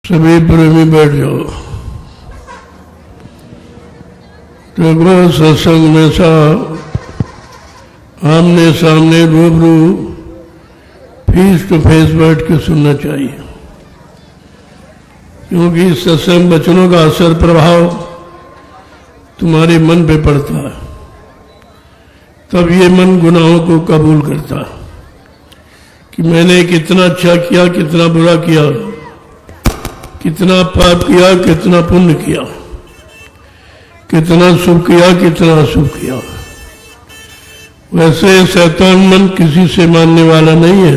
सभी प्रेमी बैठ जाओ। देखो सत्संग में सा आमने सामने रूबरू फेस टू फेस बैठ के सुनना चाहिए, क्योंकि सत्संग वचनों का असर प्रभाव तुम्हारे मन पे पड़ता है, तब ये मन गुनाहों को कबूल करता है कि मैंने कितना अच्छा किया, कितना बुरा किया, कितना पाप किया, कितना पुण्य किया, कितना शुभ किया, कितना अशुभ किया। वैसे शैतान मन किसी से मानने वाला नहीं है,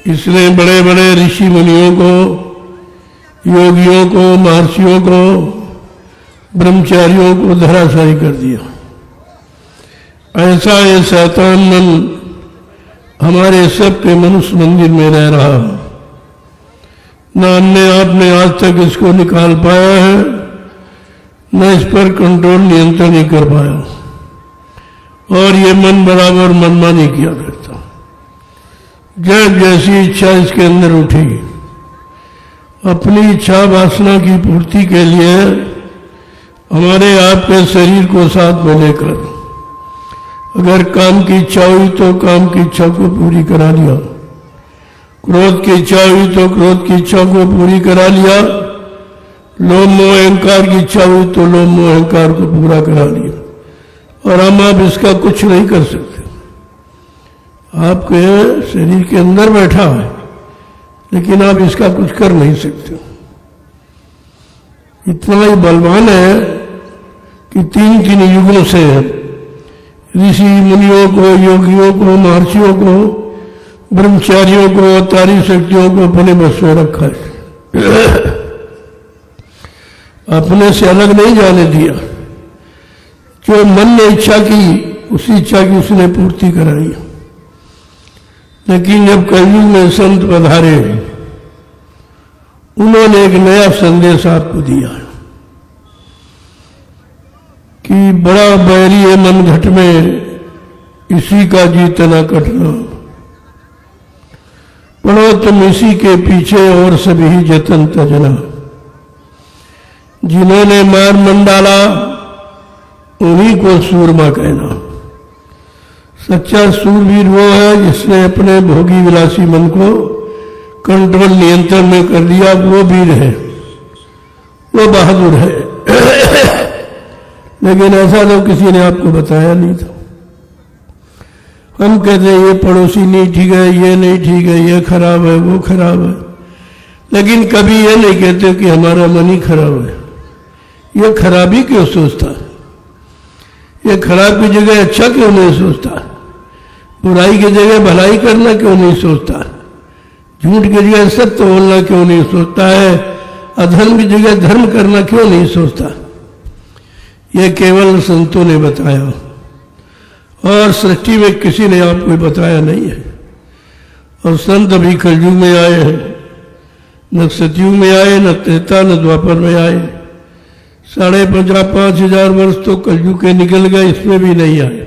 इसने बड़े बड़े ऋषि मुनियों को, योगियों को, महर्षियों को, ब्रह्मचारियों को धराशायी कर दिया। ऐसा ये शैतान मन हमारे सबके मनुष्य मंदिर में रह रहा है। न अन्य आपने आज तक इसको निकाल पाया है, न इस पर कंट्रोल नियंत्रण नहीं कर पाया, और ये मन बराबर मनमानी किया करता। जब जैसी इच्छा इसके अंदर उठेगी, अपनी इच्छा वासना की पूर्ति के लिए हमारे आपके शरीर को साथ में लेकर अगर काम की इच्छा हुई तो काम की इच्छा को पूरी करा लिया, क्रोध की इच्छा हुई तो क्रोध की इच्छा को पूरी करा लिया, लोभ मोह अहंकार की इच्छा हुई तो लोभ मोह अहंकार को पूरा करा लिया। और हम आप इसका कुछ नहीं कर सकते। आपके शरीर के अंदर बैठा है, लेकिन आप इसका कुछ कर नहीं सकते। इतना ही बलवान है कि तीन तीन युगों से ऋषि मुनियों को, योगियों को, महर्षियों को, ब्रह्मचारियों को, अवतारी शक्तियों को अपने बस में रखा है, अपने से अलग नहीं जाने दिया। जो मन ने इच्छा की, उसी इच्छा की उसने पूर्ति कराई। लेकिन जब कलयुग में संत पधारे, उन्होंने एक नया संदेश आपको दिया कि बड़ा बैरी है मन घट में, इसी का जीतना कटना। पढ़ो तुम इसी के पीछे और सभी जतन तजना। जिन्होंने मार मन डाला, उन्हीं को सूरमा कहना। सच्चा सूरवीर वो है जिसने अपने भोगी विलासी मन को कंट्रोल नियंत्रण में कर दिया। वो वीर है, वो बहादुर है। लेकिन ऐसा तो किसी ने आपको बताया नहीं था। हम कहते हैं ये पड़ोसी नहीं ठीक है, ये नहीं ठीक है, ये खराब है, वो खराब है, लेकिन कभी ये नहीं कहते कि हमारा मन ही खराब है। ये खराबी क्यों सोचता है? ये खराब की जगह अच्छा क्यों नहीं सोचता? बुराई की जगह भलाई करना क्यों नहीं सोचता? झूठ की जगह सत्य बोलना क्यों नहीं सोचता है? अधर्म की जगह धर्म करना क्यों नहीं सोचता? ये केवल संतों ने बताया, और सृष्टि में किसी ने आपको बताया नहीं है। और संत अभी कलयुग में आए हैं, न सतयुग में आए, न त्रेता, न द्वापर में आए। 5,500 वर्ष तो कलयुग के निकल गए, इसमें भी नहीं आए।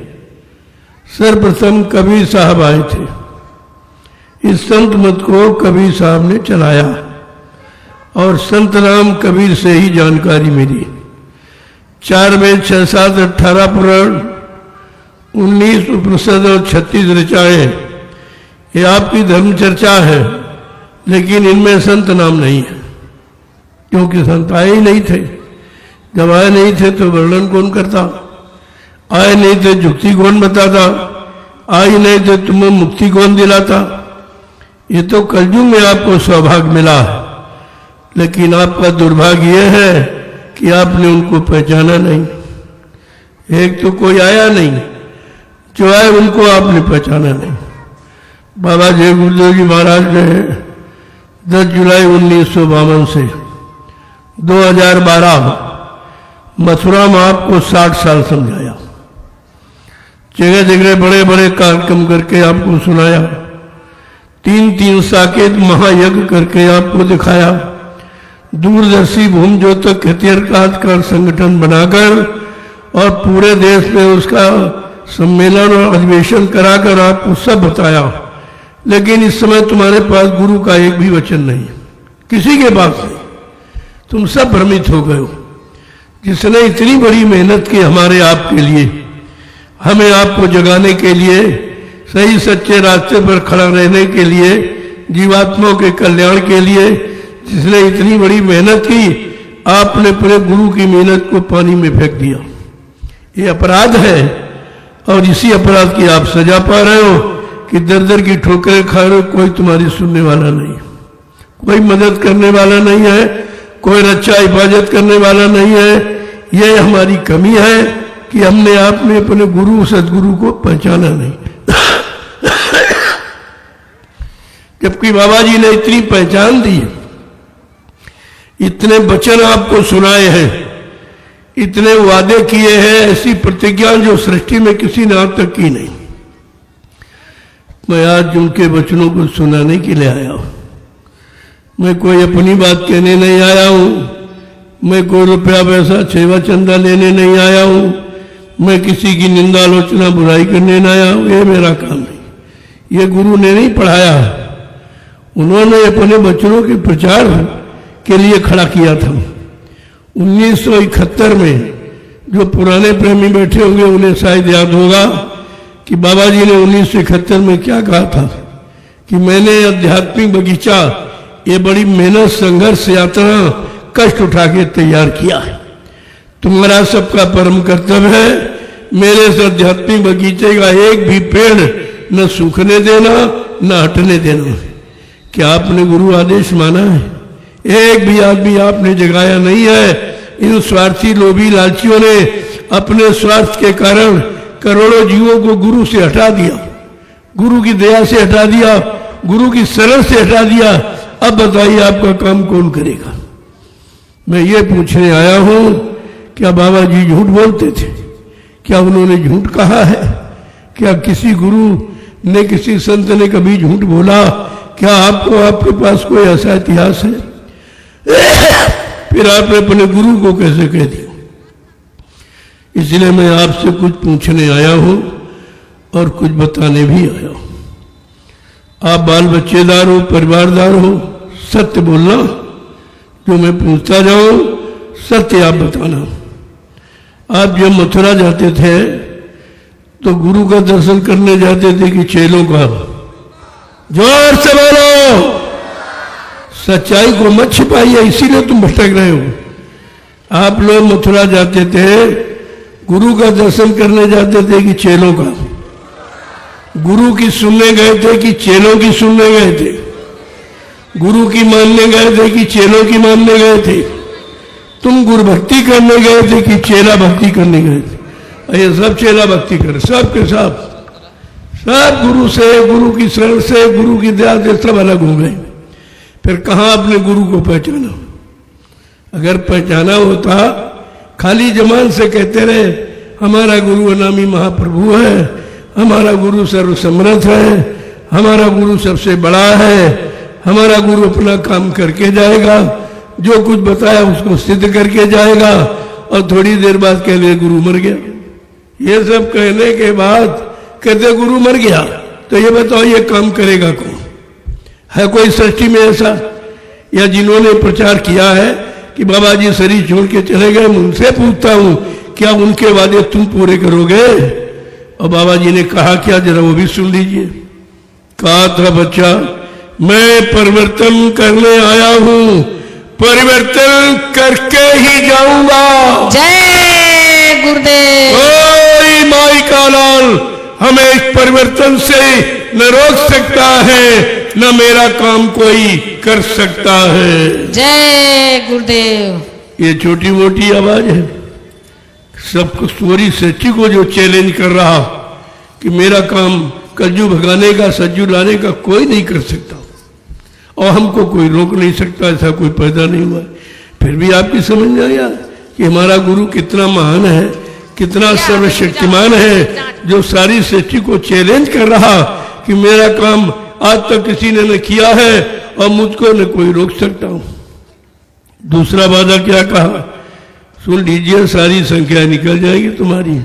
सर्वप्रथम कबीर साहब आए थे। इस संत मत को कबीर साहब ने चलाया, और संत राम कबीर से ही जानकारी मिली। 4 वेद, 6, 7, 18 पुराण, 19 उपनिषद और 36 ऋचाएं, ये आपकी धर्म चर्चा है, लेकिन इनमें संत नाम नहीं है, क्योंकि संत आए ही नहीं थे। जब आए नहीं थे तो वर्णन कौन करता? आए नहीं थे जुक्ति कौन बताता? आए नहीं थे तुम्हें मुक्ति कौन दिलाता? ये तो कलयुग में आपको सौभाग्य मिला है, लेकिन आपका दुर्भाग्य यह है कि आपने उनको पहचाना नहीं। एक तो कोई आया नहीं, जो आए उनको आपने पहचाना नहीं। बाबा जय गुरुदेव जी महाराज ने 10 जुलाई 1952 से 2012 मथुरा में आपको 60 साल समझाया। जगह जगह बड़े बड़े कार्यक्रम करके आपको सुनाया। 3 साकेत महायज्ञ करके आपको दिखाया। दूरदर्शी भूमि ज्योतक हथियार संगठन बनाकर और पूरे देश में उसका सम्मेलन और अधिवेशन कराकर आपको सब बताया। लेकिन इस समय तुम्हारे पास गुरु का एक भी वचन नहीं। किसी के पास नहीं। तुम सब भ्रमित हो गए हो। जिसने इतनी बड़ी मेहनत की हमारे आपके लिए, हमें आपको जगाने के लिए, सही सच्चे रास्ते पर खड़ा रहने के लिए, जीवात्माओं के कल्याण के लिए, जिसने इतनी बड़ी मेहनत की, आपने अपने गुरु की मेहनत को पानी में फेंक दिया। ये अपराध है और इसी अपराध की आप सजा पा रहे हो कि दर दर की ठोकरें खा रहे हो। कोई तुम्हारी सुनने वाला नहीं, कोई मदद करने वाला नहीं है, कोई रक्षा हिफाजत करने वाला नहीं है। ये हमारी कमी है कि हमने आपने अपने गुरु सदगुरु को पहचाना नहीं। जबकि बाबा जी ने इतनी पहचान दी, इतने वचन आपको सुनाए हैं, इतने वादे किए हैं, ऐसी प्रतिज्ञा जो सृष्टि में किसी ने आज तक की नहीं। मैं आज उनके वचनों को सुनाने के लिए आया हूं। मैं कोई अपनी बात कहने नहीं आया हूं, मैं कोई रुपया पैसा सेवा चंदा लेने नहीं आया हूं, मैं किसी की निंदा आलोचना बुराई करने नहीं आया हूं। ये मेरा काम नहीं। ये गुरु ने नहीं पढ़ाया, उन्होंने अपने वचनों के प्रचार के लिए खड़ा किया था। 1971 में जो पुराने प्रेमी बैठे होंगे उन्हें शायद याद होगा कि बाबा जी ने 1971 में क्या कहा था कि मैंने आध्यात्मिक बगीचा ये बड़ी मेहनत संघर्ष यात्रा कष्ट उठा के तैयार किया है। तुम्हारा सबका परम कर्तव्य है मेरे इस आध्यात्मिक बगीचे का एक भी पेड़ न सूखने देना न हटने देना। क्या आपने गुरु आदेश माना है? एक भी आदमी आपने जगाया नहीं है। इन स्वार्थी लोभी लालचियों ने अपने स्वार्थ के कारण करोड़ों जीवों को गुरु से हटा दिया, गुरु की दया से हटा दिया, गुरु की शरण से हटा दिया। अब बताइए आपका काम कौन करेगा? मैं ये पूछने आया हूं, क्या बाबा जी झूठ बोलते थे? क्या उन्होंने झूठ कहा है? क्या किसी गुरु ने, किसी संत ने कभी झूठ बोला? क्या आपको आपके पास कोई ऐसा इतिहास है? फिर आपने अपने गुरु को कैसे कह दिया? इसलिए मैं आपसे कुछ पूछने आया हूं और कुछ बताने भी आया हूं। आप बाल बच्चेदार हो, परिवारदार हो, सत्य बोलना। जो मैं पूछता जाऊं सत्य आप बताना। आप जब मथुरा जाते थे तो गुरु का दर्शन करने जाते थे कि चेलों का? जोर से बोलो, सच्चाई को मत छिपाइए, इसीलिए तुम भटक रहे हो। आप लोग मथुरा जाते थे, गुरु का दर्शन करने जाते थे कि चेलों का? गुरु की सुनने गए थे कि चेलों की सुनने गए थे? गुरु की मानने गए थे कि चेलों की मानने गए थे? तुम गुरु भक्ति करने गए थे कि चेला भक्ति करने गए थे? ये सब चेला भक्ति करे, सब के सब गुरु से, गुरु की शरण से, गुरु की दया से सब अलग हो गए। फिर कहाँ अपने गुरु को पहचाना? अगर पहचाना होता, खाली जमान से कहते रहे हमारा गुरु अनामी महाप्रभु है, हमारा गुरु सर्वसमर्थ है, हमारा गुरु सबसे बड़ा है, हमारा गुरु अपना काम करके जाएगा, जो कुछ बताया उसको सिद्ध करके जाएगा, और थोड़ी देर बाद कह ले गुरु मर गया। ये सब कहने के बाद कहते गुरु मर गया, तो ये बताओ ये काम करेगा कौन? है कोई सृष्टि में ऐसा? या जिन्होंने प्रचार किया है कि बाबा जी शरीर छोड़ के चले गए, उनसे पूछता हूं क्या उनके वादे तुम पूरे करोगे? और बाबा जी ने कहा क्या, जरा वो भी सुन लीजिए। कहा था बच्चा, मैं परिवर्तन करने आया हूं, परिवर्तन करके ही जाऊंगा। जय गुरुदेव। कोई माई का लाल हमें इस परिवर्तन से न रोक सकता है, न मेरा काम कोई कर सकता है। जय गुरुदेव। ये छोटी मोटी आवाज है, सबको सूरी सच्ची को जो चैलेंज कर रहा कि मेरा काम कज्जू भगाने का, सज्जू लाने का कोई नहीं कर सकता और हमको कोई रोक नहीं सकता, ऐसा कोई पैदा नहीं हुआ। फिर भी आपकी समझ में आया कि हमारा गुरु कितना महान है, कितना सर्वशक्तिमान है, जो सारी सृष्टि को चैलेंज कर रहा कि मेरा काम आज तक किसी ने न किया है और मुझको न कोई रोक सकता हूं। दूसरा वादा क्या कहा? सुन लीजिए, सारी संख्या निकल जाएगी तुम्हारी।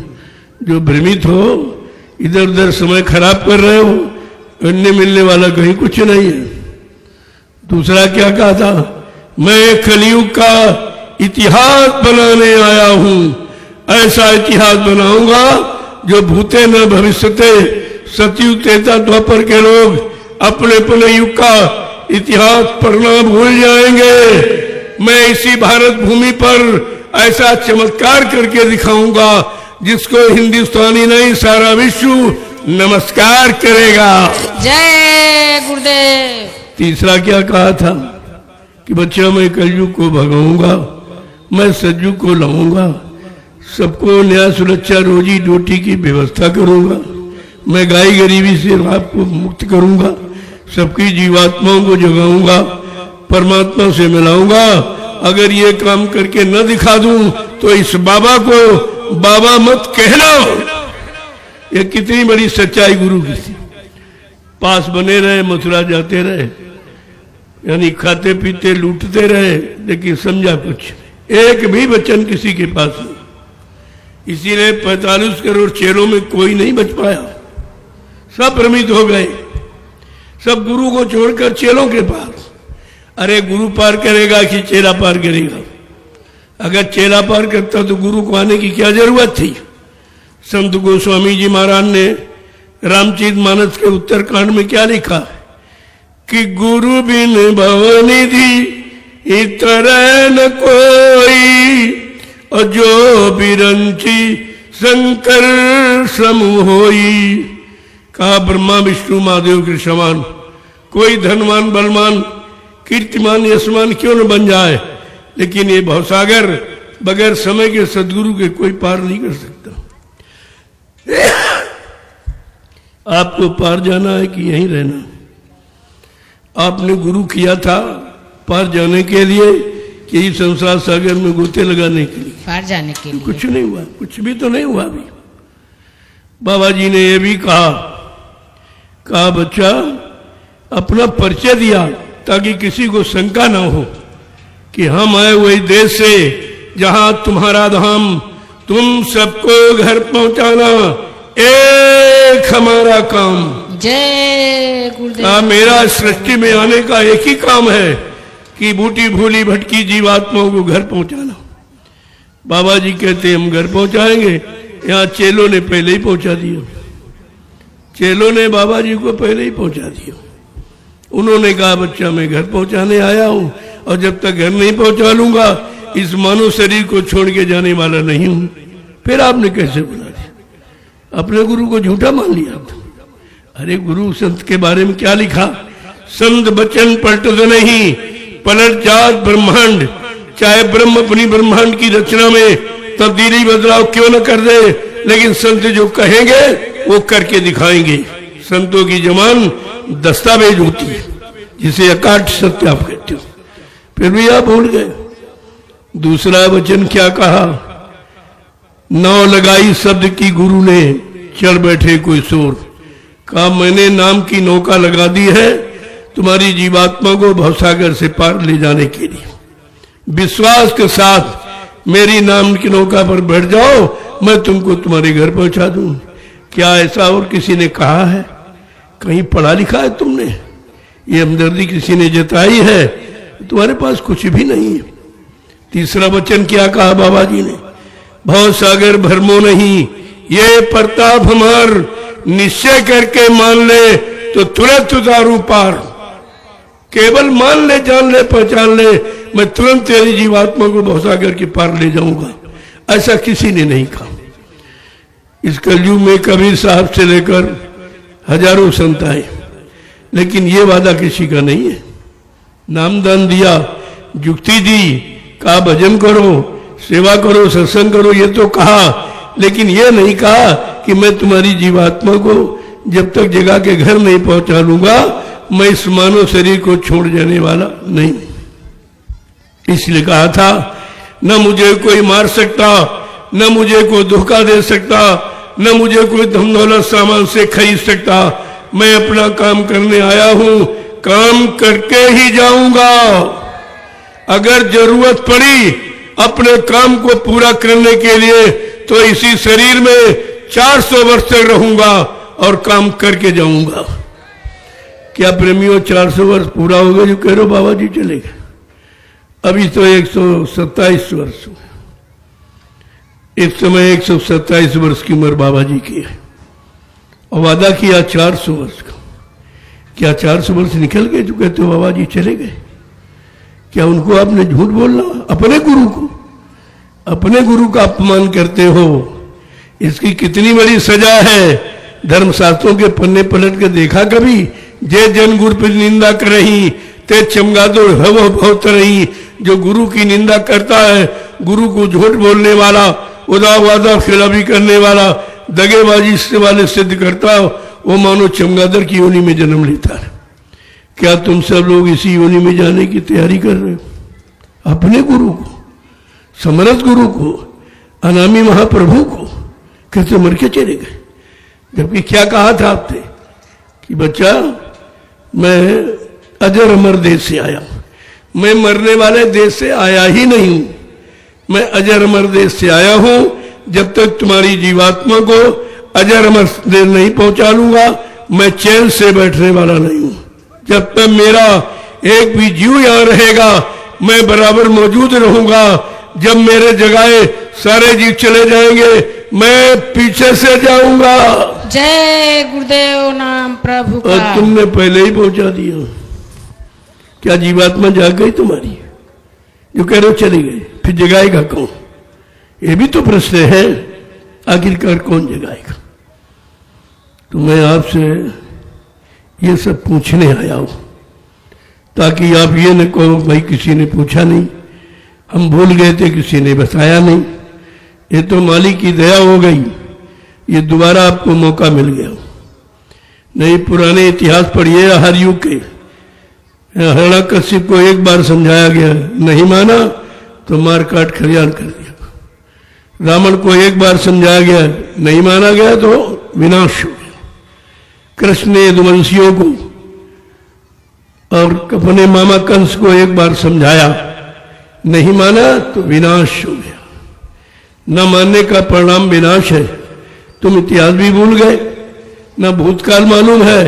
जो भ्रमित हो, इधर उधर समय खराब कर रहे हो, अन्य मिलने वाला कहीं कुछ नहीं है। दूसरा क्या कहा था? मैं कलयुग का इतिहास बनाने आया हूं। ऐसा इतिहास बनाऊंगा जो भूते न भविष्यते, सतयुग त्रेता द्वापर के लोग अपने अपने युग का इतिहास पढ़ना भूल जाएंगे। मैं इसी भारत भूमि पर ऐसा चमत्कार करके दिखाऊंगा जिसको हिंदुस्तानी नहीं सारा विश्व नमस्कार करेगा। जय गुरुदेव। तीसरा क्या कहा था कि बच्चा मैं कलयुग को भगाऊंगा, मैं सतयुग को लाऊंगा, सबको न्याय सुरक्षा रोजी रोटी की व्यवस्था करूंगा, मैं गाय गरीबी से आपको मुक्त करूंगा, सबकी जीवात्माओं को जगाऊंगा, परमात्मा से मिलाऊंगा। अगर ये काम करके न दिखा दूं तो इस बाबा को बाबा मत कहना। ये कितनी बड़ी सच्चाई गुरु की थी। पास बने रहे, मथुरा जाते रहे, यानी खाते पीते लूटते रहे, लेकिन समझा कुछ एक भी वचन किसी के पास नहीं। इसीलिए 45 करोड़ चेलों में कोई नहीं बच पाया, सब भ्रमित हो गए, सब गुरु को छोड़कर चेलों के पास। अरे गुरु पार करेगा कि चेला पार करेगा? अगर चेला पार करता तो गुरु को आने की क्या जरूरत थी? संत गोस्वामी जी महाराज ने रामचरित मानस के उत्तरकांड में क्या लिखा कि गुरु बिन भवनिधि इतर न कोई, और जो बिरंची शंकर समूह होई। कहा ब्रह्मा विष्णु महादेव के समान कोई धनवान बलवान कीर्तिमान यशमान क्यों न बन जाए, लेकिन ये भवसागर बगैर समय के सदगुरु के कोई पार नहीं कर सकता। आपको पार जाना है कि यहीं रहना? आपने गुरु किया था पार जाने के लिए कि इस संसार सागर में गोते लगाने के लिए? पार जाने के लिए कुछ नहीं हुआ, कुछ भी तो नहीं हुआ अभी। बाबा जी ने यह भी कहा बच्चा अपना परिचय दिया ताकि किसी को शंका ना हो कि हम आए वही देश से जहां तुम्हारा धाम, तुम सबको घर पहुंचाना एक हमारा काम। जय गुरुदेव। मेरा सृष्टि में आने का एक ही काम है कि बूटी भूली भटकी जीवात्माओं को घर पहुंचाना। बाबा जी कहते हम घर पहुंचाएंगे, यहाँ चेलों ने पहले ही पहुंचा दिया। चेलों ने बाबा जी को पहले ही पहुंचा दिया। उन्होंने कहा बच्चा मैं घर पहुंचाने आया हूं, और जब तक घर नहीं पहुंचा लूंगा इस मानव शरीर को छोड़ के जाने वाला नहीं हूं। फिर आपने कैसे बुला दिया? अपने गुरु को झूठा मान लिया। अरे गुरु संत के बारे में क्या लिखा? संत बचन पलटत नहीं, पलट जात ब्रह्मांड। चाहे ब्रह्म अपनी ब्रह्मांड की रचना में तब्दीली बदलाव क्यों न कर दे, लेकिन संत जो कहेंगे वो करके दिखाएंगे। संतों की जमान दस्तावेज होती है जिसे अकाट सत्य आप कहते हो। फिर भी आप भूल गए। दूसरा वचन क्या कहा? नाव लगाई शब्द की गुरु ने, चल बैठे कोई शोर। कहा मैंने नाम की नौका लगा दी है तुम्हारी जीवात्मा को भवसागर से पार ले जाने के लिए। विश्वास के साथ मेरी नाम की नौका पर बैठ जाओ, मैं तुमको तुम्हारे घर पहुंचा दूं। क्या ऐसा और किसी ने कहा है? कहीं पढ़ा लिखा है तुमने? ये हमदर्दी किसी ने जताई है? तुम्हारे पास कुछ भी नहीं है। तीसरा वचन क्या कहा बाबा जी ने? भवसागर भरमो नहीं, ये प्रताप हमार, निश्चय करके मान ले तो तुरंत उतारू पार। केवल मान ले, जान ले, पहचान ले, मैं तुरंत तेरी जीवात्मा को भवसागर के पार ले जाऊंगा। ऐसा किसी ने नहीं कहा। इस कलयुग में कबीर साहब से लेकर हजारों संत आए, लेकिन ये वादा किसी का नहीं है। नामदान दिया, युक्ति दी, कहा भजन करो, सेवा करो, सत्संग करो, ये तो कहा, लेकिन ये नहीं कहा कि मैं तुम्हारी जीवात्मा को जब तक जगह के घर नहीं पहुंचा लूंगा मैं इस मानव शरीर को छोड़ जाने वाला नहीं। इसलिए कहा था न मुझे कोई मार सकता, न मुझे कोई धोखा दे सकता, न मुझे कोई धन दौलत सामान से खरीद सकता। मैं अपना काम करने आया हूं, काम करके ही जाऊंगा। अगर जरूरत पड़ी अपने काम को पूरा करने के लिए तो इसी शरीर में 400 वर्ष तक रहूंगा और काम करके जाऊंगा। क्या प्रेमियों 400 वर्ष पूरा हो गया जो कह रहे हो बाबा जी चले गए? अभी तो 127 वर्ष हुए। इस समय 127 वर्ष की उम्र बाबा जी की है और वादा किया 400 वर्ष का। क्या 400 वर्ष निकल गए जो कहते हो बाबा जी चले गए? क्या उनको आपने झूठ बोलना? अपने गुरु को, अपने गुरु का अपमान करते हो, इसकी कितनी बड़ी सजा है। धर्मशास्त्रों के पन्ने पलट के देखा कभी? जे जन गुरु पर निंदा कर रही ते चमगादड़ हव बहुत रही। जो गुरु की निंदा करता है, गुरु को झूठ बोलने वाला, उदावादा खिलाफी करने वाला, दगेबाजी से वाले सिद्ध करता हो, वो मानो चमगादड़ की योनि में जन्म लेता है। क्या तुम सब लोग इसी योनि में जाने की तैयारी कर रहे हो? अपने गुरु को, समर्थ गुरु को, अनामी महाप्रभु को कैसे मर के चले गए? जबकि क्या कहा था आपने कि बच्चा मैं अजर अमर देश से आया हूं, मैं मरने वाले देश से आया ही नहीं हूं, मैं अजर अमर देश से आया हूं। जब तक तुम्हारी जीवात्मा को अजर अमर देश नहीं पहुंचा लूंगा, मैं चैन से बैठने वाला नहीं हूं। जब तक मेरा एक भी जीव यहां रहेगा, मैं बराबर मौजूद रहूंगा। जब मेरे जगाए सारे जीव चले जाएंगे, मैं पीछे से जाऊंगा। जय गुरुदेव नाम प्रभु का। और तुमने पहले ही पहुंचा दिया। क्या जीवात्मा जाग गई तुम्हारी? जो कह रहे हो चली गई, फिर जगाएगा कौन? ये भी तो प्रश्न है, आखिरकार कौन जगाएगा? तो मैं आपसे ये सब पूछने आया हूं ताकि आप ये न कहो भाई किसी ने पूछा नहीं, हम भूल गए थे, किसी ने बताया नहीं। ये तो मालिक की दया हो गई, ये दोबारा आपको मौका मिल गया। नहीं, पुराने इतिहास पढ़िए हर युग के। हिरण्यकश्यप को एक बार समझाया गया, नहीं माना तो मार काट खलियान कर दिया। रावण को एक बार समझाया गया, नहीं माना गया तो विनाश हो गया। कृष्ण ने यदुवंशियों को और अपने मामा कंस को एक बार समझाया, नहीं माना तो विनाश हो गया। न मानने का परिणाम विनाश है। तुम इतिहास भी भूल गए, न भूतकाल मालूम है,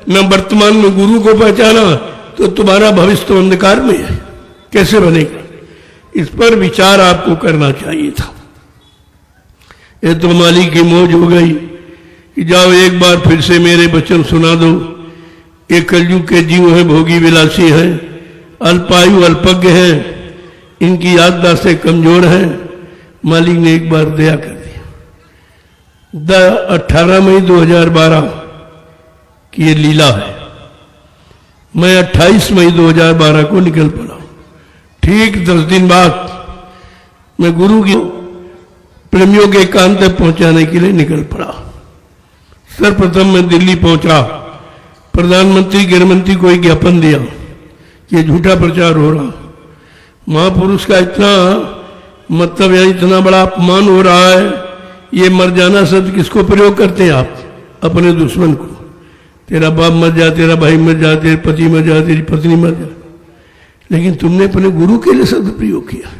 न वर्तमान में गुरु को पहचाना, तो तुम्हारा भविष्य तो अंधकार में है, कैसे बनेगा? इस पर विचार आपको करना चाहिए था। ये तो मालिक की मौज हो गई कि जाओ एक बार फिर से मेरे वचन सुना दो। ये कलयुग के जीव हैं, भोगी विलासी हैं, अल्पायु अल्पज्ञ हैं, इनकी याददाश्तें कमजोर हैं। मालिक ने एक बार दया कर दिया। 18 मई 2012 की ये लीला है। मैं 28 मई 2012 को निकल पड़ा। ठीक 10 दिन बाद मैं गुरु की प्रेमियों के कान तक पहुंचाने के लिए निकल पड़ा। सर्वप्रथम मैं दिल्ली पहुंचा, प्रधानमंत्री गृहमंत्री को एक ज्ञापन दिया कि ये झूठा प्रचार हो रहा, महापुरुष का इतना मतलब है, इतना बड़ा अपमान हो रहा है। ये मर जाना शब्द किसको प्रयोग करते हैं आप? अपने दुश्मन को। तेरा बाप मर जा, तेरा भाई मर जा, तेरे पति मर जा, तेरी पत्नी मर जा। लेकिन तुमने अपने गुरु के लिए शब्द प्रयोग किया।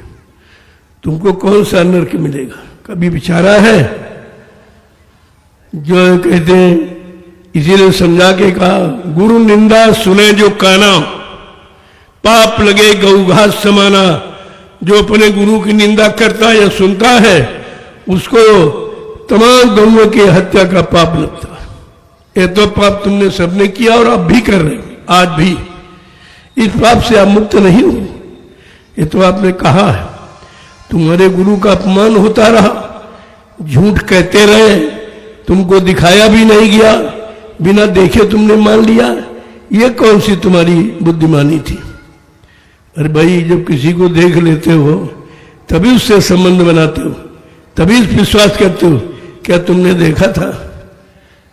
तुमको कौन सा नरक मिलेगा? कभी विचारा है? जो कहते हैं, इसीलिए समझा के कहा, गुरु निंदा सुने जो काना, पाप लगे गौ घास समाना। जो अपने गुरु की निंदा करता है या सुनता है, उसको तमाम गौओं की हत्या का पाप लगता है। ये तो पाप तुमने सबने किया और आप भी कर रहे हो, आज भी। इस पाप से आप मुक्त नहीं हो। ये तो आपने कहा है। तुम्हारे गुरु का अपमान होता रहा, झूठ कहते रहे, तुमको दिखाया भी नहीं गया, बिना देखे तुमने मान लिया। ये कौन सी तुम्हारी बुद्धिमानी थी? अरे भाई, जब किसी को देख लेते हो तभी उससे संबंध बनाते हो, तभी विश्वास करते हो। क्या तुमने देखा था?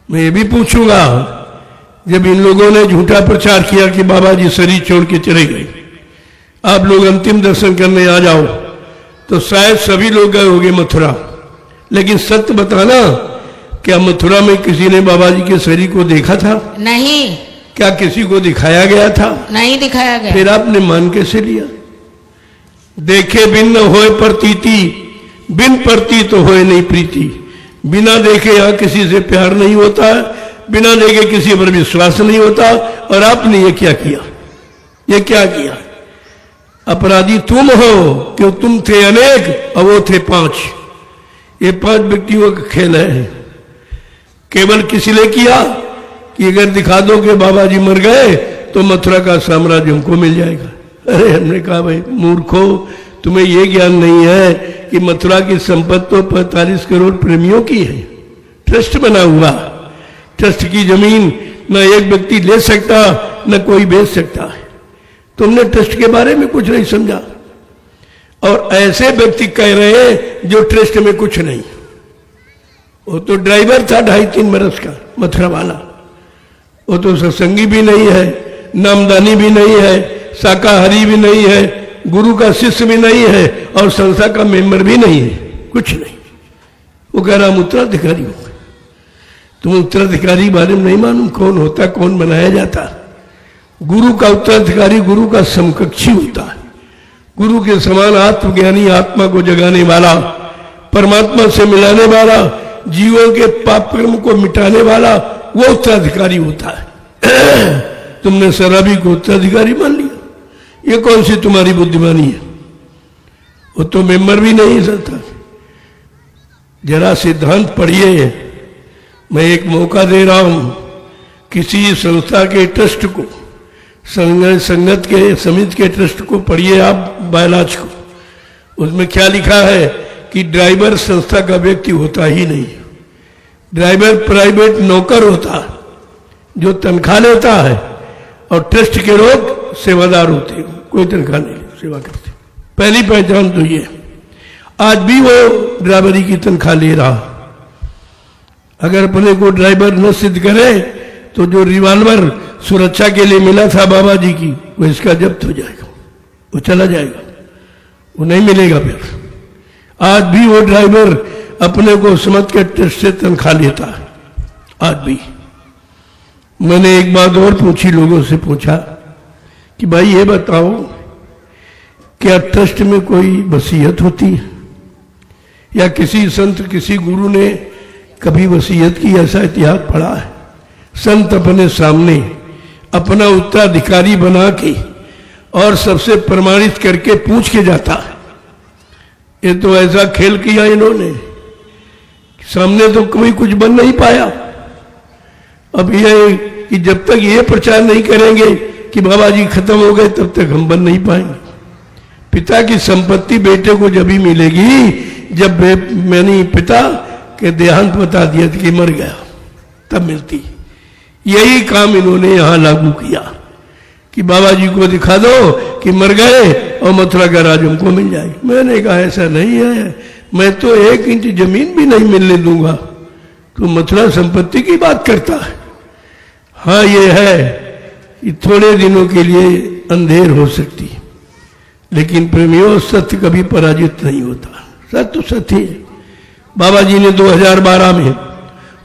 मैं ये भी पूछूंगा, जब इन लोगों ने झूठा प्रचार किया कि बाबा जी शरीर छोड़ के चले गए, आप लोग अंतिम दर्शन करने आ जाओ, तो शायद सभी लोग गए होंगे मथुरा। लेकिन सत्य बताना, क्या मथुरा में किसी ने बाबा जी के शरीर को देखा था? नहीं। क्या किसी को दिखाया गया था? नहीं दिखाया गया। फिर आपने मान कैसे लिया? देखे बिन न होए प्रतीति, बिन प्रती तो होए नहीं प्रीति। बिना देखे यहां किसी से प्यार नहीं होता है, बिना देखे किसी पर विश्वास नहीं होता। और आपने ये क्या किया? ये क्या किया? अपराधी तुम हो, क्यों तुम थे अनेक और वो थे 5। ये 5 व्यक्तियों का खेल है। केवल किसी ने किया कि अगर दिखा दो कि बाबा जी मर गए तो मथुरा का साम्राज्य हमको मिल जाएगा। अरे हमने कहा भाई मूर्खो, तुम्हें यह ज्ञान नहीं है कि मथुरा की संपत्ति तो 45 करोड़ प्रेमियों की है। ट्रस्ट बना हुआ, ट्रस्ट की जमीन न एक व्यक्ति ले सकता न कोई बेच सकता है। तुमने ट्रस्ट के बारे में कुछ नहीं समझा, और ऐसे व्यक्ति कह रहे हैं जो ट्रस्ट में कुछ नहीं। वो तो ड्राइवर था 2.5-3 बरस का मथुरा वाला, वो तो सत्संगी भी नहीं है, नामदानी भी नहीं है, शाकाहारी भी नहीं है, गुरु का शिष्य भी नहीं है और संस्था का मेंबर भी नहीं है, कुछ नहीं। वो कह रहा हम उत्तराधिकारी हो गए। तुम उत्तराधिकारी बारे में नहीं मालूम कौन होता, कौन बनाया जाता। गुरु का उत्तराधिकारी गुरु का समकक्षी होता है। गुरु के समान आत्मज्ञानी, आत्मा को जगाने वाला, परमात्मा से मिलाने वाला, जीवों के पाप कर्म को मिटाने वाला, वो उत्तराधिकारी होता है। तुमने शराबी को उत्तराधिकारी मान लिया, ये कौन सी तुम्हारी बुद्धिमानी है? वो तो मेंबर भी नहीं सकता। जरा सिद्धांत पढ़िए। मैं एक मौका दे रहा हूं, किसी संस्था के ट्रस्ट को, संगत के समिति के ट्रस्ट को पढ़िए आप, बायलाज को। उसमें क्या लिखा है कि ड्राइवर संस्था का व्यक्ति होता ही नहीं। ड्राइवर प्राइवेट नौकर होता है जो तनख्वाह लेता है, और ट्रस्ट के लोग सेवादार होते हैं, कोई तनख्वाह नहीं, सेवा करते। पहली पहचान तो ये। आज भी वो ड्राइवरी की तनख्वाह ले रहा। अगर अपने को ड्राइवर न सिद्ध करे तो जो रिवॉल्वर सुरक्षा के लिए मिला था बाबा जी की, वो इसका जब्त हो जाएगा, वो चला जाएगा, वो नहीं मिलेगा फिर। आज भी वो ड्राइवर अपने को समझ के ट्रस्ट से तनख्वाह लेता है, आज भी। मैंने एक बात और पूछी, लोगों से पूछा कि भाई ये बताओ, क्या ट्रस्ट में कोई वसीयत होती है, या किसी संत किसी गुरु ने कभी वसीयत की, ऐसा इतिहास पढ़ा है? संत अपने सामने अपना उत्तराधिकारी बना के और सबसे प्रमाणित करके पूछ के जाता है। ये तो ऐसा खेल किया इन्होंने, सामने तो कोई कुछ बन नहीं पाया। अब यह कि जब तक ये प्रचार नहीं करेंगे कि बाबा जी खत्म हो गए, तब तक हम बन नहीं पाएंगे। पिता की संपत्ति बेटे को जब ही मिलेगी जब मैंने पिता के देहांत बता दिया कि मर गया, तब मिलती। यही काम इन्होंने यहां लागू किया कि बाबा जी को दिखा दो कि मर गए और मथुरा का राज हमको मिल जाएगा। मैंने कहा ऐसा नहीं है, मैं तो 1 इंच जमीन भी नहीं मिलने दूंगा, तो मथुरा संपत्ति की बात करता है। हाँ ये है कि थोड़े दिनों के लिए अंधेर हो सकती है, लेकिन प्रेमियों सत्य कभी पराजित नहीं होता। सत्य सत्य है। बाबा जी ने 2012 में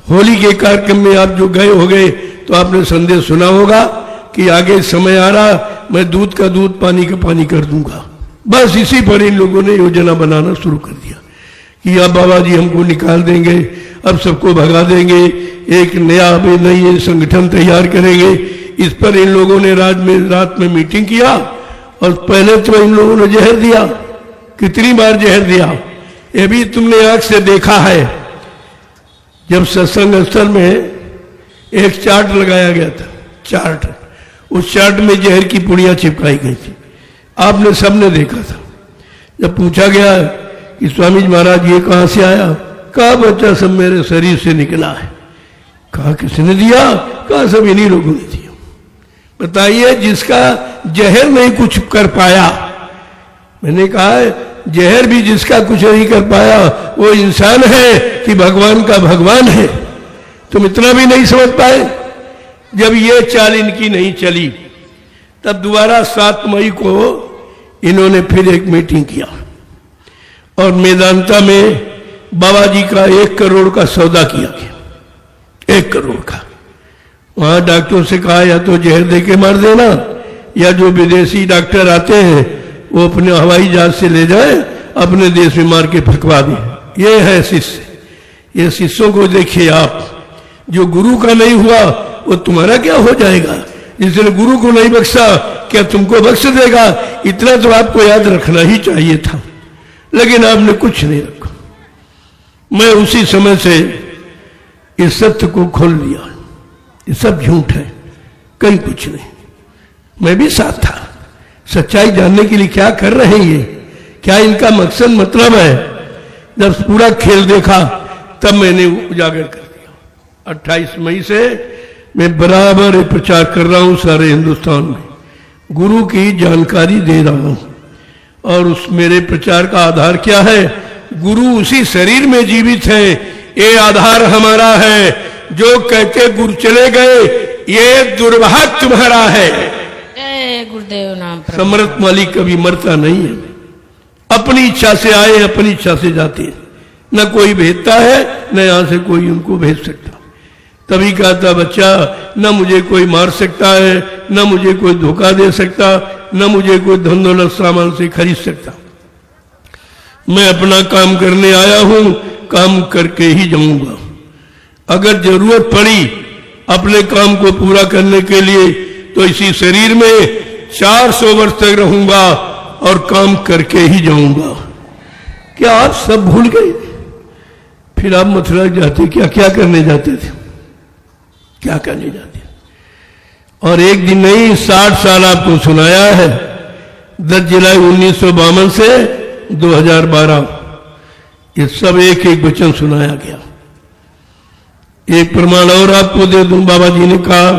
होली के कार्यक्रम में आप जो गए हो गए तो आपने संदेश सुना होगा कि आगे समय आ रहा, मैं दूध का दूध पानी का पानी कर दूंगा। बस इसी पर इन लोगों ने योजना बनाना शुरू कर दिया कि अब बाबा जी हमको निकाल देंगे, अब सबको भगा देंगे, एक नया नई संगठन तैयार करेंगे। इस पर इन लोगों ने रात में मीटिंग किया, और पहले तो इन लोगों ने जहर दिया। कितनी बार जहर दिया ये भी तुमने आंख से देखा है। जब सत्संग स्थल में एक चार्ट लगाया गया था, चार्ट, उस चार्ट में जहर की पुड़ियां चिपकाई गई थी, आपने सबने देखा था। जब पूछा गया कि स्वामी जी महाराज ये कहां से आया, कहा बच्चा सब मेरे शरीर से निकला है। कहा किसने दिया? कहा सब इन्हीं लोगों ने दिया। बताइए, जिसका जहर नहीं कुछ कर पाया, मैंने कहा जहर भी जिसका कुछ नहीं कर पाया वो इंसान है कि भगवान का भगवान है। तुम इतना भी नहीं समझ पाए। जब ये चाल इनकी नहीं चली, तब दोबारा 7 मई को इन्होंने फिर एक मीटिंग किया, और मेदांता में बाबा जी का 1 करोड़ का सौदा किया गया। 1 करोड़ का। वहां डॉक्टरों से कहा या तो जहर दे के मार देना, या जो विदेशी डॉक्टर आते हैं वो अपने हवाई जहाज से ले जाए, अपने देश में मार के फेंकवा दे। ये है शिष्य। ये शिष्यों को देखिए आप, जो गुरु का नहीं हुआ वो तुम्हारा क्या हो जाएगा। जिसने गुरु को नहीं बख्शा, क्या तुमको बख्श देगा? इतना तो आपको याद रखना ही चाहिए था, लेकिन आपने कुछ नहीं रखा। मैं उसी समय से इस सत्य को खोल लिया, ये सब झूठ है, कहीं कुछ नहीं। मैं भी साथ था। सच्चाई जानने के लिए क्या कर रहे हैं ये, क्या इनका मकसद मतलब है? जब पूरा खेल देखा तब मैंने उजागर कर दिया। 28 मई से मैं बराबर ये प्रचार कर रहा हूं सारे हिंदुस्तान में, गुरु की जानकारी दे रहा हूं। और उस मेरे प्रचार का आधार क्या है? गुरु उसी शरीर में जीवित है, ये आधार हमारा है। जो कहते गुरु चले गए, ये दुर्भाग्य तुम्हारा है। जय गुरुदेव नाम प्रभु। समर्थ मालिक कभी मरता नहीं है, अपनी इच्छा से आए, अपनी इच्छा से जाते हैं। न कोई भेजता है, न यहां से कोई उनको भेज सकता। तभी कहा था बच्चा, न मुझे कोई मार सकता है, न मुझे कोई धोखा दे सकता, न मुझे कोई धन दौलत सामान से खरीद सकता। मैं अपना काम करने आया हूं, काम करके ही जाऊंगा। अगर जरूरत पड़ी अपने काम को पूरा करने के लिए तो इसी शरीर में 400 वर्ष तक रहूंगा और काम करके ही जाऊंगा। क्या आप सब भूल गए? फिर आप मथुरा जाते, क्या क्या करने जाते थे? क्या करने जाते? और एक दिन नहीं, 60 साल आपको सुनाया है। 10 जुलाई 1952 से 2012 ये सब एक एक वचन सुनाया गया। एक प्रमाण और आपको दे दूं, बाबा जी ने कहा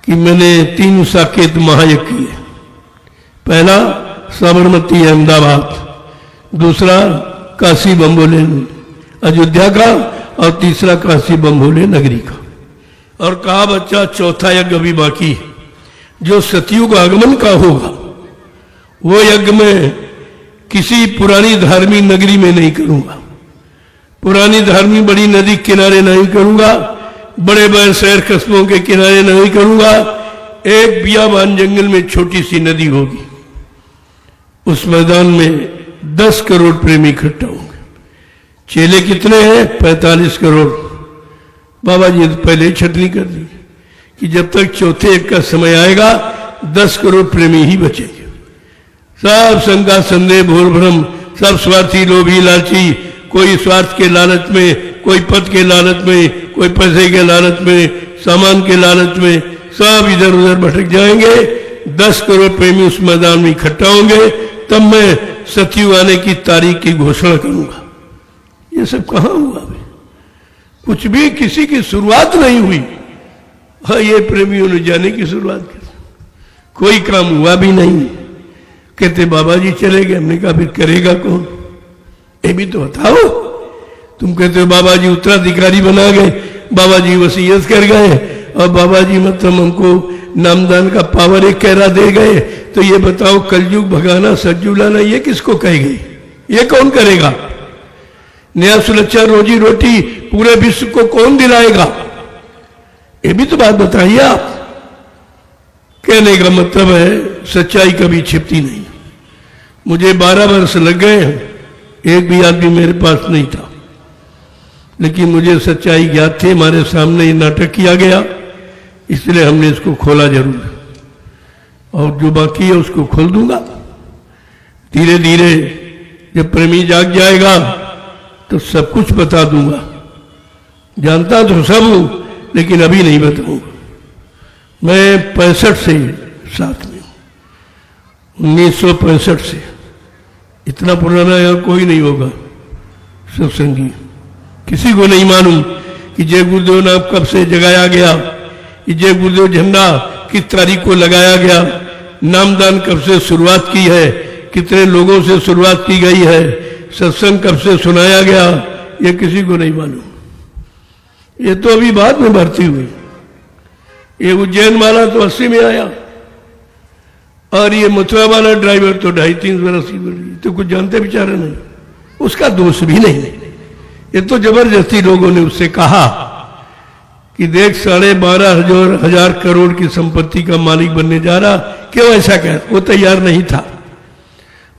कि मैंने 3 साकेत महायज्ञ किए। पहला साबरमती अहमदाबाद, दूसरा काशी बम्बोले अयोध्या का, और तीसरा काशी बम्बोले नगरी का। और कहा बच्चा चौथा यज्ञ अभी बाकी है, जो सतयुग आगमन का होगा। वो यज्ञ में किसी पुरानी धार्मिक नगरी में नहीं करूंगा, पुरानी धार्मिक बड़ी नदी किनारे नहीं करूंगा, बड़े बड़े शहर कस्बों के किनारे नहीं करूंगा। एक बियाबान जंगल में छोटी सी नदी होगी, उस मैदान में 10 करोड़ प्रेमी इकट्ठा होंगे। चेले कितने हैं? 45 करोड़। बाबा जी ने पहले ही छटनी कर दी कि जब तक चौथे एक का समय आएगा 10 करोड़ प्रेमी ही बचेंगे। सब शंका संदेह भूल भ्रम, सब स्वार्थी लोभी लालची, कोई स्वार्थ के लालच में, कोई पद के लालच में, कोई पैसे के लालच में, सामान के लालच में, सब इधर उधर भटक जाएंगे। 10 करोड़ प्रेमी उस मैदान में इकट्ठा होंगे, तब मैं सतयुग आने की तारीख की घोषणा करूंगा। ये सब कहां हुआ अभी? कुछ भी किसी की शुरुआत नहीं हुई। हाँ, ये प्रेमियों ने जाने की शुरुआत की, कोई काम हुआ भी नहीं। कहते बाबा जी चले गए। हमने कहा फिर करेगा कौन? ये भी तो बताओ। तुम कहते हो बाबा जी उत्तराधिकारी बना गए, बाबा जी वसीयत कर गए, और बाबा जी मतलब हमको नामदान का पावर एक कहरा दे गए। तो ये बताओ कलयुग भगाना सज्जू लाना ये किसको कहेगी? ये कौन करेगा? नया सुरक्षा रोजी रोटी पूरे विश्व को कौन दिलाएगा? ये भी तो बात बताइए आप। कहने का मतलब है सच्चाई कभी छिपती नहीं। मुझे 12 वर्ष लग गए, एक भी आदमी मेरे पास नहीं था, लेकिन मुझे सच्चाई ज्ञात थी। हमारे सामने ये नाटक किया गया, इसलिए हमने इसको खोला जरूर, और जो बाकी है उसको खोल दूंगा। धीरे धीरे जब प्रेमी जाग जाएगा तो सब कुछ बता दूंगा। जानता तो सब हूं, लेकिन अभी नहीं बताऊंगा। मैं 65 से साथ में हूं, 1965 से। इतना पुराना यहाँ कोई नहीं होगा सत्संगी। किसी को नहीं मालूम कि जय गुरुदेव नाम कब से जगाया गया, कि जय गुरुदेव झंडा किस तारीख को लगाया गया, नामदान कब से शुरुआत की है, कितने लोगों से शुरुआत की गई है, सत्संग कब से सुनाया गया, ये किसी को नहीं मालूम। ये तो अभी बाद में भर्ती हुई। ये उज्जैन वाला तो 80 में आया, और ये मथुरा वाला ड्राइवर तो 2.5-3 वर्ष की बड़ी, तो कुछ जानते बेचारे नहीं। उसका दोष भी नहीं, ये तो जबरदस्ती लोगों ने उससे कहा कि देख 12,500 करोड़ की संपत्ति का मालिक बनने जा रहा, क्यों ऐसा कह? वो तैयार नहीं था।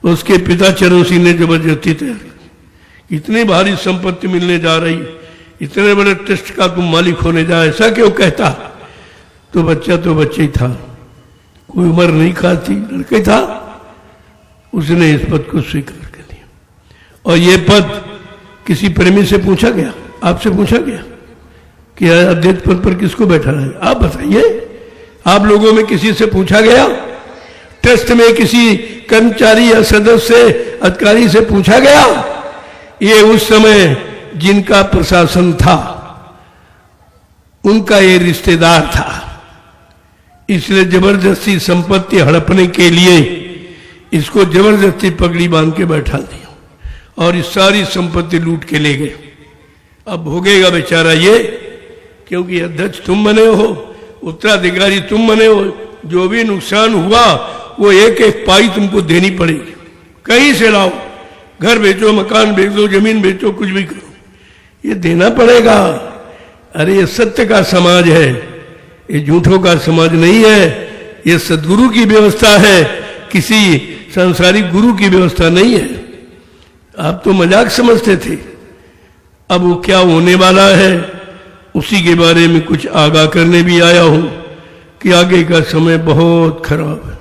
उसके पिता चरण सिंह ने जबरदस्ती तैयार की, इतनी भारी संपत्ति मिलने जा रही, इतने बड़े ट्रस्ट का तुम मालिक होने जा, ऐसा क्यों कहता? तो बच्चा ही था, कोई उम्र नहीं खाती, लड़के था, उसने इस पद को स्वीकार कर लिया। और ये पद किसी प्रेमी से पूछा गया, आपसे पूछा गया कि अध्यक्ष पद पर किसको बैठा है, आप बताइए। आप लोगों में किसी से पूछा गया? ट्रस्ट में किसी कर्मचारी या सदस्य अधिकारी से पूछा गया? ये उस समय जिनका प्रशासन था उनका ये रिश्तेदार था, इसलिए जबरदस्ती संपत्ति हड़पने के लिए इसको जबरदस्ती पगड़ी बांध के बैठा दिया और इस सारी संपत्ति लूट के ले गए। अब भोगेगा बेचारा ये, क्योंकि अध्यक्ष तुम बने हो, उत्तराधिकारी तुम बने हो, जो भी नुकसान हुआ वो एक एक पाई तुमको देनी पड़ेगी। कहीं से लाओ, घर बेचो, मकान बेच दो, जमीन बेचो, कुछ भी करो, ये देना पड़ेगा। अरे ये सत्य का समाज है, ये झूठों का समाज नहीं है, ये सद्गुरु की व्यवस्था है, किसी सांसारिक गुरु की व्यवस्था नहीं है। आप तो मजाक समझते थे, अब वो क्या होने वाला है उसी के बारे में कुछ आगाह करने भी आया हूं कि आगे का समय बहुत खराब है,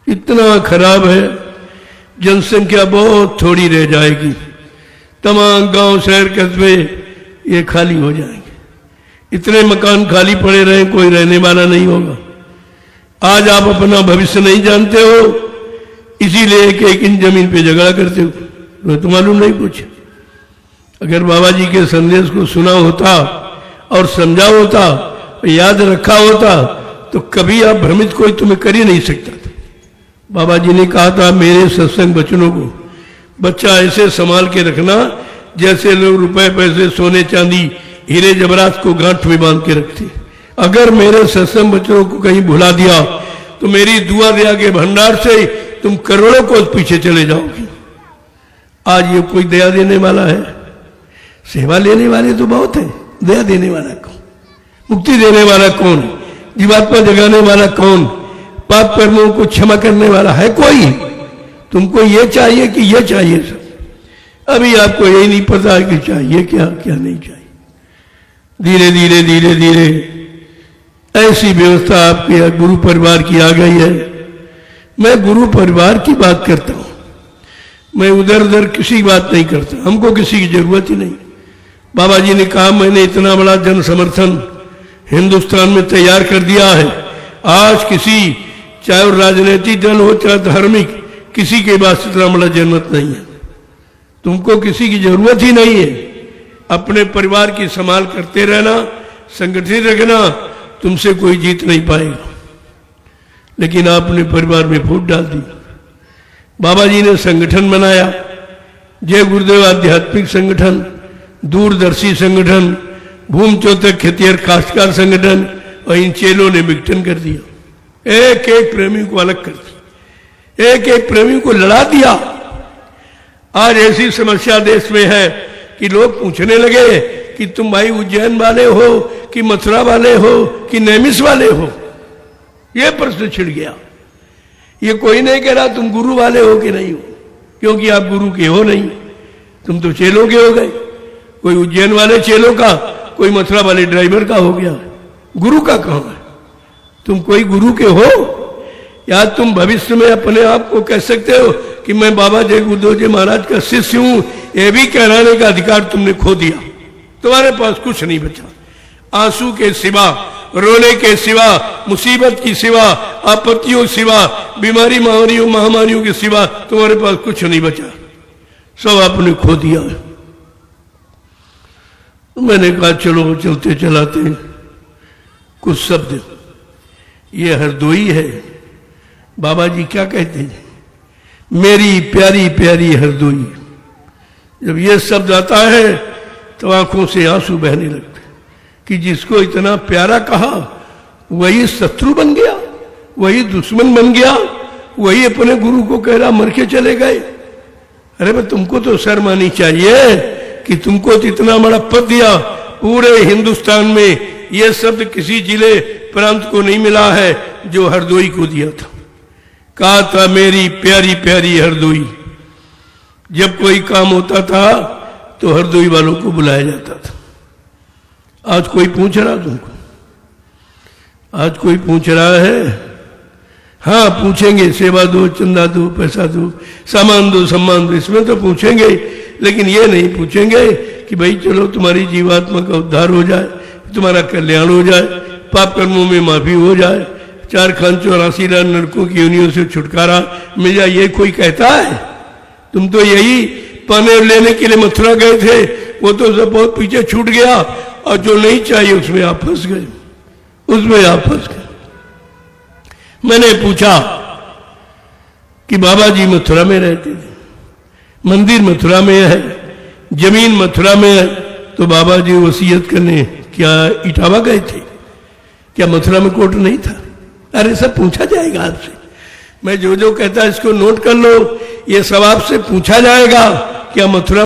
इतना खराब है जनसंख्या बहुत थोड़ी रह जाएगी, तमाम गांव शहर कस्बे ये खाली हो जाएंगे, इतने मकान खाली पड़े रहे, कोई रहने वाला नहीं होगा। आज आप अपना भविष्य नहीं जानते हो, इसीलिए एक एक इंच जमीन पे झगड़ा करते हो, तो मालूम नहीं कुछ। अगर बाबा जी के संदेश को सुना होता और समझा होता, याद रखा होता, तो कभी आप भ्रमित कोई तुम्हें कर ही नहीं सकता था। बाबा जी ने कहा था मेरे सत्संग बचनों को, बच्चा ऐसे संभाल के रखना जैसे लोग रुपए पैसे सोने चांदी हीरे जवाहरात को गांठ में बांध के रखते। अगर मेरे सत्संग बच्चों को कहीं भुला दिया तो मेरी दुआ दया के भंडार से तुम करोड़ों को पीछे चले जाओगे। आज ये कोई दया देने वाला है? सेवा लेने वाले तो बहुत है, दया देने वाला कौन? मुक्ति देने वाला कौन? जीवात्मा जगाने वाला कौन? पाप कर्मों को क्षमा करने वाला है कोई? तुमको ये चाहिए कि ये चाहिए सब? अभी आपको यही नहीं पता कि चाहिए क्या क्या नहीं चाहिए। धीरे धीरे धीरे धीरे ऐसी व्यवस्था आपके गुरु परिवार की आ गई है। मैं गुरु परिवार की बात करता हूं, मैं उधर उधर किसी की बात नहीं करता, हमको किसी की जरूरत ही नहीं। बाबा जी ने कहा मैंने इतना बड़ा जन समर्थन हिंदुस्तान में तैयार कर दिया है, आज किसी चाहे वो राजनीतिक दल हो चाहे धार्मिक, किसी के पास इतना बड़ा जनमत नहीं है। तुमको किसी की जरूरत ही नहीं है, अपने परिवार की संभाल करते रहना, संगठित रखना, तुमसे कोई जीत नहीं पाएगा। लेकिन आपने परिवार में फूट डाल दी। बाबा जी ने संगठन बनाया, जय गुरुदेव आध्यात्मिक संगठन, दूरदर्शी संगठन, भूम चौतक खेतिहर काश्तकार संगठन, और इन चेलों ने विघटन कर दिया, एक एक प्रेमी को अलग कर दिया, एक एक प्रेमी को लड़ा दिया। आज ऐसी समस्या देश में है कि लोग पूछने लगे कि तुम भाई उज्जैन वाले हो कि मथुरा वाले हो कि नैमिष वाले हो। यह प्रश्न छिड़ गया। ये कोई नहीं कह रहा तुम गुरु वाले हो कि नहीं हो, क्योंकि आप गुरु के हो नहीं, तुम तो चेलों के हो गए। कोई उज्जैन वाले चेलों का, कोई मथुरा वाले ड्राइवर का हो गया, गुरु का कहां है? तुम कोई गुरु के हो? या तुम भविष्य में अपने आप को कह सकते हो कि मैं बाबा जय गुरुदेव जी महाराज का शिष्य हूं? यह भी कहलाने का अधिकार तुमने खो दिया। तुम्हारे पास कुछ नहीं बचा। आंसू के सिवा, रोने के सिवा, मुसीबत की सिवा, आपत्तियों के सिवा, बीमारी महामारियों के सिवा तुम्हारे पास कुछ नहीं बचा, सब आपने खो दिया। मैंने कहा चलो चलते चलाते कुछ शब्द, ये हरदोई है। बाबा जी क्या कहते हैं? मेरी प्यारी प्यारी हरदोई। जब ये शब्द आता है तो आंखों से आंसू बहने लगते कि जिसको इतना प्यारा कहा वही शत्रु बन गया, वही दुश्मन बन गया, वही अपने गुरु को कह रहा मर के चले गए। अरे भाई तुमको तो शर्म आनी चाहिए कि तुमको तो इतना बड़ा पद दिया पूरे हिंदुस्तान में। यह शब्द किसी जिले प्रांत को नहीं मिला है जो हरदोई को दिया था। कहा था मेरी प्यारी प्यारी हरदोई। जब कोई काम होता था तो हरदोई वालों को बुलाया जाता था। आज कोई पूछ रहा तुमको? आज कोई पूछ रहा है? हाँ पूछेंगे, सेवा दो, चंदा दो, पैसा दो, सामान दो, सम्मान दो, इसमें तो पूछेंगे, लेकिन ये नहीं पूछेंगे कि भाई चलो तुम्हारी जीवात्मा का उद्धार हो जाए, तुम्हारा कल्याण हो जाए, पाप कर्मों में माफी हो जाए, 4 खान 84 लाख नरकों की योनियों से छुटकारा मिल जाए। ये कोई कहता है? तुम तो यही पाने लेने के लिए मथुरा गए थे, वो तो सब बहुत पीछे छूट गया, और जो नहीं चाहिए उसमें आप फंस गए, उसमें आप फंस गए। मैंने पूछा कि बाबा जी मथुरा में रहते थे, मंदिर मथुरा में है, जमीन मथुरा में है, तो बाबा जी वसीयत करने क्या इटावा गए थे? क्या मथुरा में कोर्ट नहीं था? अरे सब पूछा जाएगा आपसे। मैं जो जो कहता है इसको नोट कर लो, ये सब आपसे पूछा जाएगा। क्या मथुरा